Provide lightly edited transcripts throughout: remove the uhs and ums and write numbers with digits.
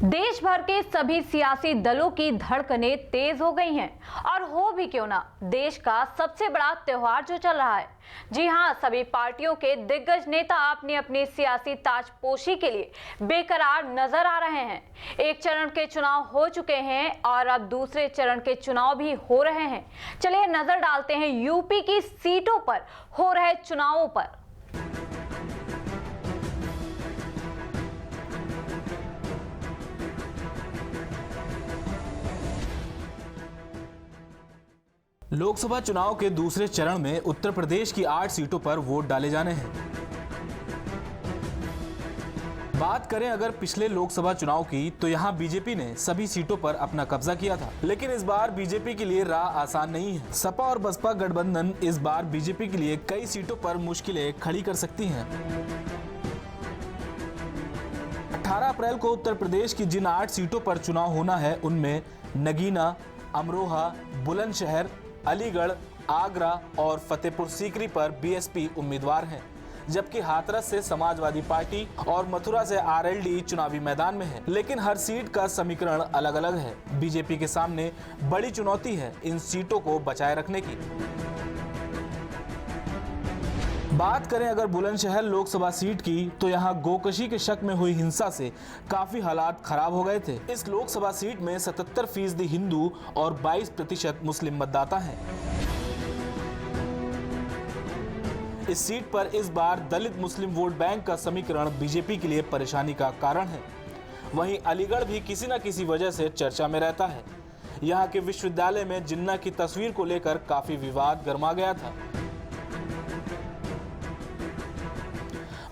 देश भर के सभी सियासी दलों की धड़कनें तेज हो गई हैं और हो भी क्यों ना, देश का सबसे बड़ा त्योहार जो चल रहा है। जी हां, सभी पार्टियों के दिग्गज नेता अपनी अपनी सियासी ताजपोशी के लिए बेकरार नजर आ रहे हैं। एक चरण के चुनाव हो चुके हैं और अब दूसरे चरण के चुनाव भी हो रहे हैं। चलिए नजर डालते हैं यूपी की सीटों पर हो रहे चुनावों पर। लोकसभा चुनाव के दूसरे चरण में उत्तर प्रदेश की 8 सीटों पर वोट डाले जाने हैं। बात करें अगर पिछले लोकसभा चुनाव की, तो यहां बीजेपी ने सभी सीटों पर अपना कब्जा किया था, लेकिन इस बार बीजेपी के लिए राह आसान नहीं है। सपा और बसपा गठबंधन इस बार बीजेपी के लिए कई सीटों पर मुश्किलें खड़ी कर सकती हैं। 18 अप्रैल को उत्तर प्रदेश की जिन 8 सीटों पर चुनाव होना है, उनमें नगीना, अमरोहा, बुलंदशहर, अलीगढ़, आगरा और फतेहपुर सीकरी पर बीएसपी उम्मीदवार हैं, जबकि हाथरस से समाजवादी पार्टी और मथुरा से आरएलडी चुनावी मैदान में है। लेकिन हर सीट का समीकरण अलग अलग है। बीजेपी के सामने बड़ी चुनौती है इन सीटों को बचाए रखने की। बात करें अगर बुलंदशहर लोकसभा सीट की, तो यहां गोकशी के शक में हुई हिंसा से काफी हालात खराब हो गए थे। इस लोकसभा सीट में 77% हिंदू और 22% मुस्लिम मतदाता हैं। इस सीट पर इस बार दलित मुस्लिम वोट बैंक का समीकरण बीजेपी के लिए परेशानी का कारण है। वहीं अलीगढ़ भी किसी न किसी वजह से चर्चा में रहता है। यहाँ के विश्वविद्यालय में जिन्ना की तस्वीर को लेकर काफी विवाद गर्मा गया था।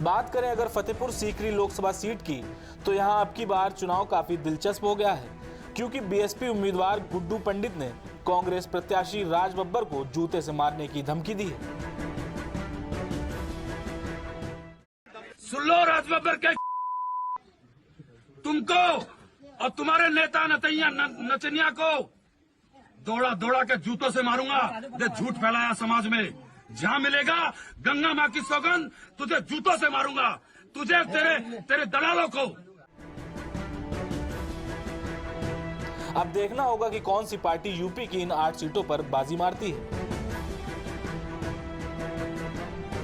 बात करें अगर फतेहपुर सीकरी लोकसभा सीट की, तो यहां अब की बार चुनाव काफी दिलचस्प हो गया है, क्योंकि बीएसपी उम्मीदवार गुड्डू पंडित ने कांग्रेस प्रत्याशी राज बब्बर को जूते से मारने की धमकी दी है। सुन लो राज बब्बर के, तुमको और तुम्हारे नेता नचनिया को दौड़ा दौड़ा के जूतों से मारूंगा। झूठ फैलाया समाज में, जहां मिलेगा गंगा मां की सौगंध, तुझे जूतों से मारूंगा, तुझे तेरे दलालों को। अब देखना होगा कि कौन सी पार्टी यूपी की इन 8 सीटों पर बाजी मारती है।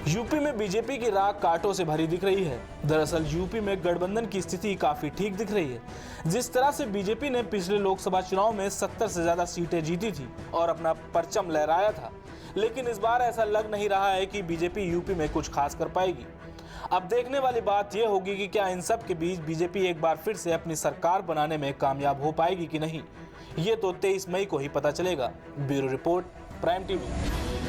यूपी में बीजेपी की राह कांटों से भरी दिख रही है। दरअसल यूपी में गठबंधन की स्थिति काफी ठीक दिख रही है। जिस तरह से बीजेपी ने पिछले लोकसभा चुनाव में 70 से ज्यादा सीटें जीती थी और अपना परचम लहराया था, लेकिन इस बार ऐसा लग नहीं रहा है कि बीजेपी यूपी में कुछ खास कर पाएगी। अब देखने वाली बात यह होगी कि क्या इन सब के बीच बीजेपी एक बार फिर से अपनी सरकार बनाने में कामयाब हो पाएगी कि नहीं। ये तो 23 मई को ही पता चलेगा। Bureau report, prime TV.